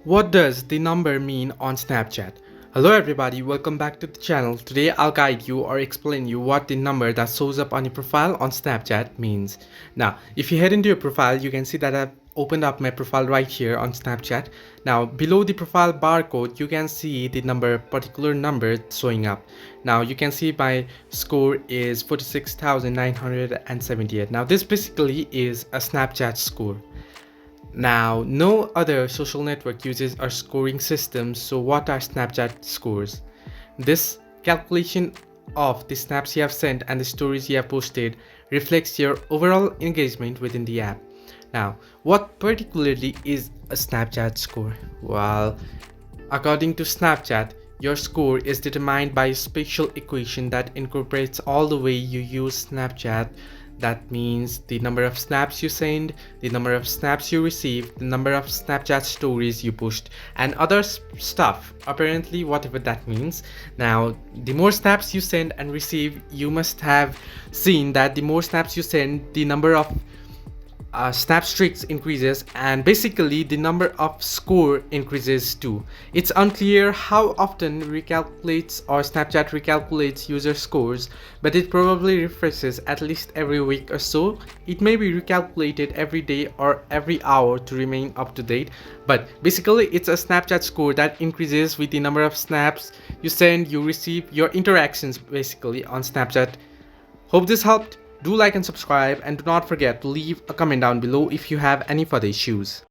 What does the number mean on Snapchat? Hello everybody, welcome back to the channel. Today I'll guide you or explain you what the number that shows up on your profile on Snapchat means. Now, if you head into your profile, you can see that I've opened up my profile right here on Snapchat. Now, below the profile barcode, you can see the particular number showing up. Now, you can see my score is 46,978. Now, this basically is a Snapchat score. Now, no other social network uses a scoring system, so what are Snapchat scores? This calculation of the snaps you have sent and the stories you have posted reflects your overall engagement within the app. Now, what particularly is a Snapchat score? Well, according to Snapchat, your score is determined by a spatial equation that incorporates all the way you use Snapchat. That means the number of snaps you send, the number of snaps you receive, the number of Snapchat stories you pushed, and other stuff, apparently whatever that means. Now, the more snaps you send and receive, you must have seen that the more snaps you send, the number of snap streaks increases, and basically the number of score increases too. It's unclear how often recalculates or Snapchat recalculates user scores, but it probably refreshes at least every week or so. It may be recalculated every day or every hour to remain up to date, but basically it's a Snapchat score that increases with the number of snaps you send, you receive, your interactions basically on Snapchat. Hope this helped. Do like and subscribe, and do not forget to leave a comment down below if you have any further issues.